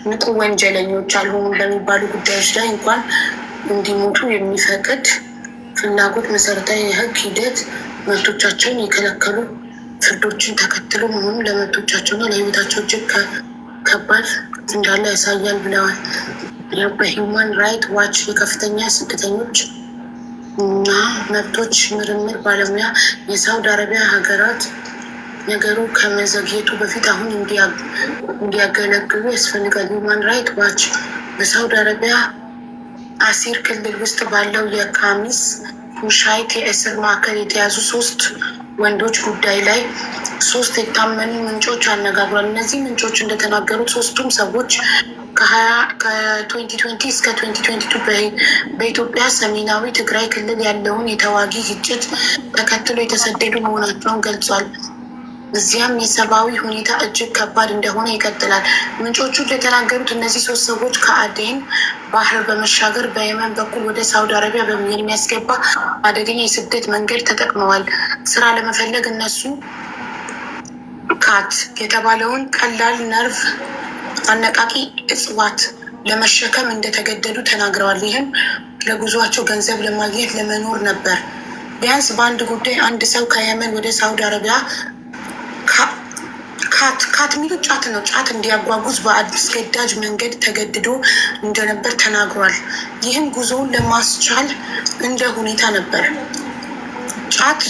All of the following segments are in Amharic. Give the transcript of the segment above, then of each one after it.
ንቁ ወንጀለኞች አልሆኑም በሚባሉ ጉዳዮች ላይ እንኳን እንዲሞቱ የሚፈቅድ ፍላጎት መሰረታዊ የህግ ሂደት መብቶቻቸውን የከለከሉ ፍርዶችን ተከትሎ መሆኑ ለመብቶቻቸውና ለህይወታቸው እጅግ ከባድ እንዳለ ያሳያል ብለዋል። በሂውማን ራይት ዋች የከፍተኛ ስደተኞች እና መብቶች ምርምር ባለሙያ የሳውዲ አረቢያ ሀገራት ነገሩ ከመዘግየቱ በፊት አሁን እንዲያገለግሉ ያስፈልጋል። ሂውማን ራይት ዋች በሳውዲ አረቢያ አሲር ክልል ውስጥ ባለው የካሚስ ሙሻይት የእስር ማዕከል የተያዙ 3 ወንዶች ጉዳይ ላይ 3 የታመኑ ምንጮች አነጋግሯል። እነዚህ ምንጮች እንደተናገሩት 3ቱም ሰዎች ከ2020 እስከ 2022 በኢትዮጵያ ሰሜናዊ ትግራይ ክልል ያለውን የተዋጊ ግጭት ተከትሎ የተሰደዱ መሆናቸውን ገልጿል። እዚያም የሰብአዊ ሁኔታ እጅግ ከባድ እንደሆነ ይቀጥላል። ምንጮቹ እንደተናገሩት እነዚህ 3 ሰዎች ከአዴን ባህር በመሻገር በየመን በኩል ወደ ሳውዲ አረቢያ የሚያስገባ አደገኛ የስደት መንገድ ተጠቅመዋል። ስራ ለመፈለግ እነሱ ካት የተባለውን ቀላል ነርቭ አነቃቂ እጽዋት ለመሸከም እንደተገደዱ ተናግረዋል። ይህም ለጉዟቸው ገንዘብ ለማግኘት ለመኖር ነበር። ቢያንስ በአንድ ጉዳይ አንድ ሰው ከየመን ወደ ሳውዲ አረቢያ ካት የሚሉ ጫት ነው። ጫት እንዲያጓጉዝ በአስገዳጅ መንገድ ተገድዶ እንደነበር ተናግሯል። ይህም ጉዞውን ለማስቻል እንደ ሁኔታ ነበር። ጫት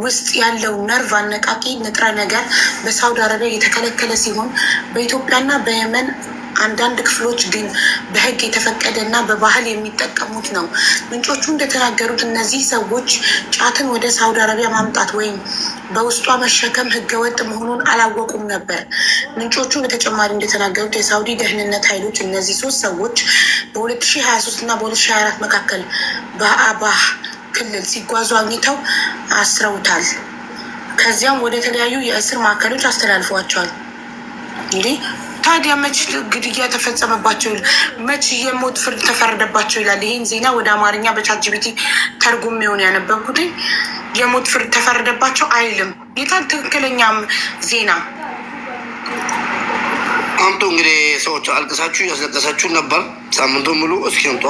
ውስጥ ያለው ነርቭ አነቃቂ ንጥረ ነገር በሳውዲ አረቢያ የተከለከለ ሲሆን በኢትዮጵያና በየመን አንዳንድ ክፍሎች ግን በሕግ የተፈቀደ እና በባህል የሚጠቀሙት ነው። ምንጮቹ እንደተናገሩት እነዚህ ሰዎች ጫትን ወደ ሳውዲ አረቢያ ማምጣት ወይም በውስጧ መሸከም ሕገወጥ መሆኑን አላወቁም ነበር። ምንጮቹ በተጨማሪ እንደተናገሩት የሳውዲ ደህንነት ኃይሎች እነዚህ 3 ሰዎች በ2023 እና በ2024 መካከል በአባህ ክልል ሲጓዙ አግኝተው አስረውታል። ከዚያም ወደ ተለያዩ የእስር ማዕከሎች አስተላልፏቸዋል። እንዲህ ታዲያ መች ግድያ ተፈጸመባቸው፣ መች የሞት ፍርድ ተፈረደባቸው ይላል። ይህን ዜና ወደ አማርኛ በቻትጂፒቲ ተርጉም የሆነ ያነበብኩት የሞት ፍርድ ተፈረደባቸው አይልም። የታል ትክክለኛም ዜና? አምጡ እንግዲህ ሰዎች አልቅሳችሁ ያስለቀሳችሁ ነበር ሳምንቱን ሙሉ። እስኪ አምጧ።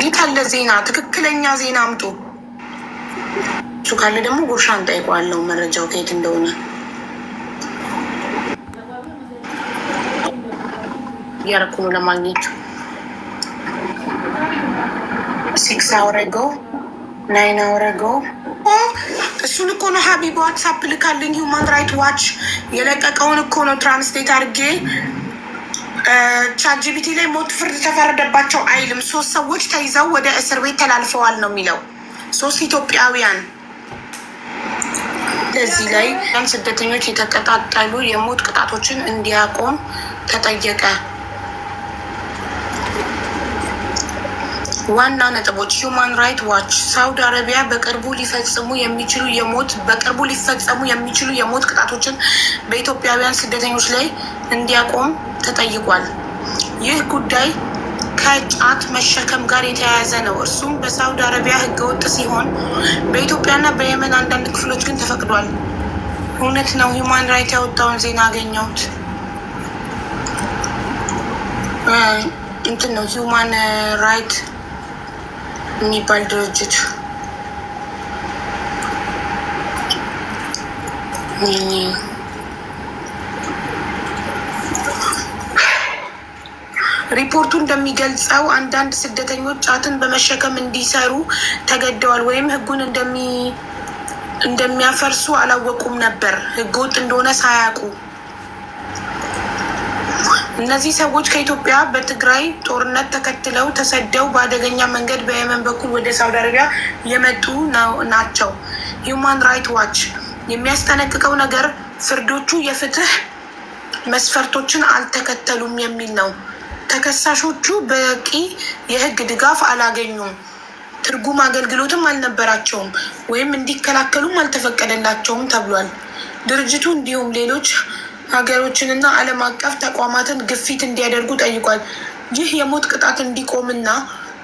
የታለ ዜና? ትክክለኛ ዜና አምጡ። እሱ ካለ ደግሞ ጉርሻ እንጠይቀዋለሁ መረጃው ከየት እንደሆነ። እያረኩ ነው ለማግኘት 6 hours ago 9 hours ago እሱን እኮ ነው ሀቢብ ዋትሳፕ ልካልኝ። ሂውማን ራይት ዋች የለቀቀውን እኮ ነው ትራንስሌት አድርጌ ቻትጂፒቲ ላይ ሞት ፍርድ ተፈረደባቸው አይልም። 3 ሰዎች ተይዘው ወደ እስር ቤት ተላልፈዋል ነው የሚለው። 3 ኢትዮጵያውያን እዚህ ላይ ስደተኞች የተቀጣጠሉ የሞት ቅጣቶችን እንዲያቆም ተጠየቀ። ዋና ነጥቦች ሂውማን ራይት ዋች ሳውዲ አረቢያ በቅርቡ ሊፈጸሙ የሚችሉ የሞት ቅጣቶችን በኢትዮጵያውያን ስደተኞች ላይ እንዲያቆም ተጠይቋል። ይህ ጉዳይ ከጫት መሸከም ጋር የተያያዘ ነው። እርሱም በሳውዲ አረቢያ ህገወጥ ሲሆን በኢትዮጵያና በየመን አንዳንድ ክፍሎች ግን ተፈቅዷል። እውነት ነው። ሂውማን ራይት ያወጣውን ዜና አገኘሁት። እንትን ነው ሂውማን ራይት የሚባል ድርጅት ሪፖርቱ እንደሚገልጸው አንዳንድ ስደተኞች ጫትን በመሸከም እንዲሰሩ ተገደዋል ወይም ህጉን እንደሚያፈርሱ አላወቁም ነበር፣ ህገወጥ እንደሆነ ሳያውቁ። እነዚህ ሰዎች ከኢትዮጵያ በትግራይ ጦርነት ተከትለው ተሰደው በአደገኛ መንገድ በየመን በኩል ወደ ሳውዲ አረቢያ የመጡ ናቸው። ሂውማን ራይት ዋች የሚያስጠነቅቀው ነገር ፍርዶቹ የፍትህ መስፈርቶችን አልተከተሉም የሚል ነው። ተከሳሾቹ በቂ የህግ ድጋፍ አላገኙም፣ ትርጉም አገልግሎትም አልነበራቸውም ወይም እንዲከላከሉም አልተፈቀደላቸውም ተብሏል። ድርጅቱ እንዲሁም ሌሎች ሀገሮችንና ዓለም አቀፍ ተቋማትን ግፊት እንዲያደርጉ ጠይቋል። ይህ የሞት ቅጣት እንዲቆምና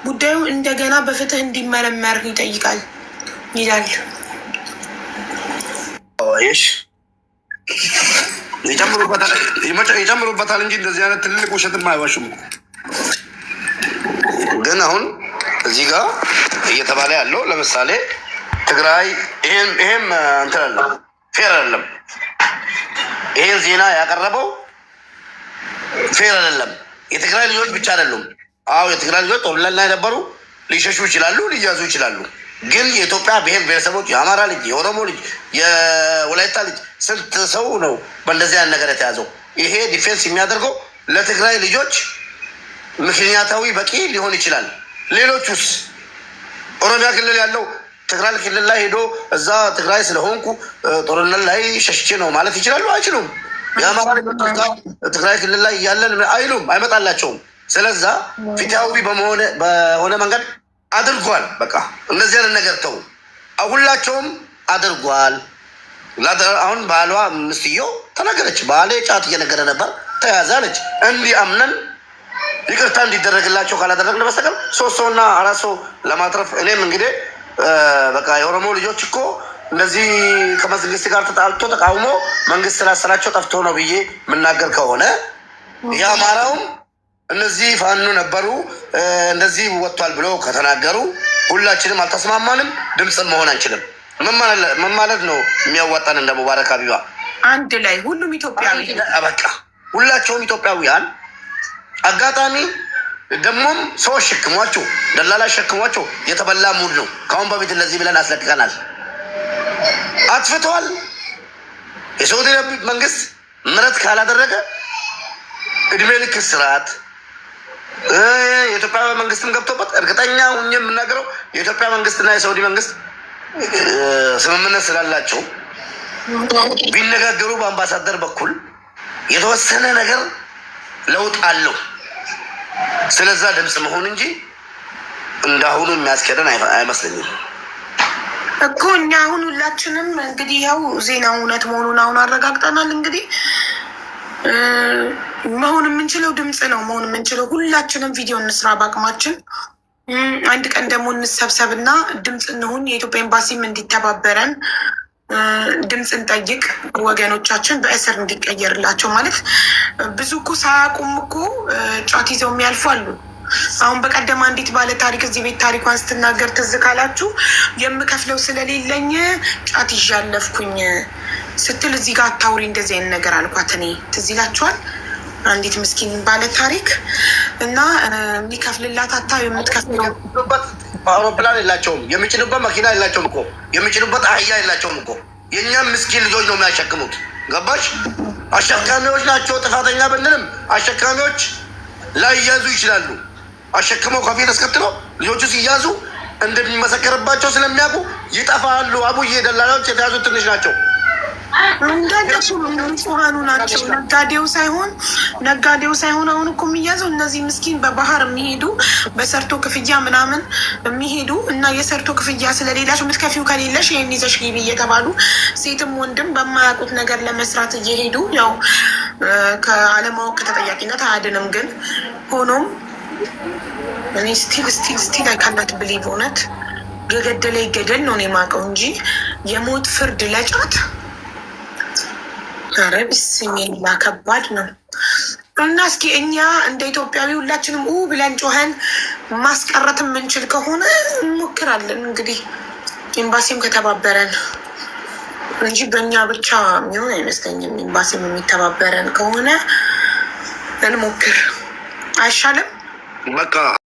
ጉዳዩ እንደገና በፍትህ እንዲመረመር ይጠይቃል ይላል። ይጨምሩበታል እንጂ እንደዚህ አይነት ትልልቅ ውሸትም አይዋሹም። ግን አሁን እዚህ ጋር እየተባለ ያለው ለምሳሌ ትግራይ ይሄም እንትን አለ ፌር አይደለም። ይሄን ዜና ያቀረበው ፌር አይደለም። የትግራይ ልጆች ብቻ አይደሉም። አዎ የትግራይ ልጆች ጦርነት ላይ ነበሩ። ሊሸሹ ይችላሉ፣ ሊያዙ ይችላሉ። ግን የኢትዮጵያ ብሔር ብሔረሰቦች የአማራ ልጅ፣ የኦሮሞ ልጅ፣ የወላይታ ልጅ ስንት ሰው ነው በእንደዚህ አይነት ነገር የተያዘው? ይሄ ዲፌንስ የሚያደርገው ለትግራይ ልጆች ምክንያታዊ በቂ ሊሆን ይችላል። ሌሎቹስ ኦሮሚያ ክልል ያለው ትግራይ ክልል ላይ ሄዶ እዛ ትግራይ ስለሆንኩ ጦርነት ላይ ሸሽቼ ነው ማለት ይችላሉ? አይችሉም። የአማራ ልጆች ትግራይ ክልል ላይ እያለን አይሉም፣ አይመጣላቸውም። ስለዛ ፊታዊ በሆነ መንገድ አድርጓል። በቃ እንደዚህ አይነት ነገር ተው። ሁላቸውም አድርጓል። አሁን ባሏ ምስትየው ተናገረች። ባሌ ጫት እየነገረ ነበር ተያዛለች። እንዲህ አምነን ይቅርታ እንዲደረግላቸው ካላደረግን በስተቀር 3 ሰውና 4 ሰው ለማትረፍ እኔም እንግዲህ በቃ የኦሮሞ ልጆች እኮ እንደዚህ ከመንግስት ጋር ተጣልቶ ተቃውሞ መንግስት ስላሰራቸው ጠፍቶ ነው ብዬ የምናገር ከሆነ የአማራውም እነዚህ ፋኖ ነበሩ እንደዚህ ወጥቷል ብሎ ከተናገሩ ሁላችንም አልተስማማንም፣ ድምፅን መሆን አንችልም። ምን ማለት ነው? የሚያዋጣን እንደ ሙባረክ ሀቢባ አንድ ላይ ሁሉም ኢትዮጵያዊ በቃ ሁላቸውም ኢትዮጵያውያን አጋጣሚ ደግሞም ሰዎች ሸክሟቸው ደላላ ሸክሟቸው የተበላ ሙድ ነው። ከአሁን በፊት እንደዚህ ብለን አስለቅቀናል። አጥፍተዋል። የሳውዲ መንግስት ምሕረት ካላደረገ እድሜ ልክ እስራት የኢትዮጵያ መንግስትም ገብቶበት እርግጠኛ ሁኜ የምናገረው የኢትዮጵያ መንግስትና የሳውዲ መንግስት ስምምነት ስላላቸው ቢነጋገሩ በአምባሳደር በኩል የተወሰነ ነገር ለውጥ አለው። ስለዛ ድምፅ መሆን እንጂ እንዳሁኑ የሚያስኬደን አይመስለኝም እኮ። እኛ አሁን ሁላችንም እንግዲህ ያው ዜናው እውነት መሆኑን አሁን አረጋግጠናል። እንግዲህ መሆን የምንችለው ድምፅ ነው መሆን የምንችለው። ሁላችንም ቪዲዮ እንስራ በአቅማችን። አንድ ቀን ደግሞ እንሰብሰብና ድምፅ እንሁን። የኢትዮጵያ ኤምባሲም እንዲተባበረን ድምፅ እንጠይቅ። ወገኖቻችን በእስር እንዲቀየርላቸው ማለት ብዙ እኮ ሳያውቁም እኮ ጫት ይዘው የሚያልፉ አሉ። አሁን በቀደም አንዲት ባለ ታሪክ እዚህ ቤት ታሪኳን ስትናገር ትዝ ካላችሁ የምከፍለው ስለሌለኝ ጫት ይዤ አለፍኩኝ ስትል እዚህ ጋር አታውሪ እንደዚህ አይነት ነገር አልኳት እኔ። ትዝ ይላችኋል? አንዲት ምስኪን ባለ ታሪክ እና የሚከፍልላት አታ የምትከፍለው አውሮፕላን የላቸውም፣ የሚጭኑበት መኪና የላቸውም እኮ፣ የሚጭኑበት አህያ የላቸውም እኮ። የእኛም ምስኪን ልጆች ነው የሚያሸክሙት። ገባሽ? አሸካሚዎች ናቸው። ጥፋተኛ ብንልም አሸካሚዎች ላይያዙ ይችላሉ። አሸክመው ከፊት አስከትለው ልጆቹ ሲያዙ እንደሚመሰከርባቸው ስለሚያውቁ ይጠፋሉ። አቡዬ ደላላዎች የተያዙት ትንሽ ናቸው። እንዳደሱ ንጹሃኑ ናቸው። ነጋዴው ሳይሆን አሁን እኮ የሚያዘው እነዚህ ምስኪን በባህር የሚሄዱ በሰርቶ ክፍያ ምናምን የሚሄዱ እና የሰርቶ ክፍያ ስለሌላቸው የምትከፊው ከሌለሽ ይህን ይዘሽ ግቢ እየተባሉ ሴትም ወንድም በማያውቁት ነገር ለመስራት እየሄዱ ያው ከአለማወቅ ከተጠያቂነት አያድንም። ግን ሆኖም እኔ ስቲል አይካናት ብሊቭ እውነት የገደለ ይገደል ነው እኔ የማውቀው እንጂ የሞት ፍርድ ለጫት ኧረ ቢስሚላ ከባድ ነው። እና እስኪ እኛ እንደ ኢትዮጵያዊ ሁላችንም ብለን ጮኸን ማስቀረት የምንችል ከሆነ እንሞክራለን። እንግዲህ ኤምባሲም ከተባበረን እንጂ በእኛ ብቻ የሚሆን አይመስለኝም። ኤምባሲም የሚተባበረን ከሆነ እንሞክር አይሻልም? በቃ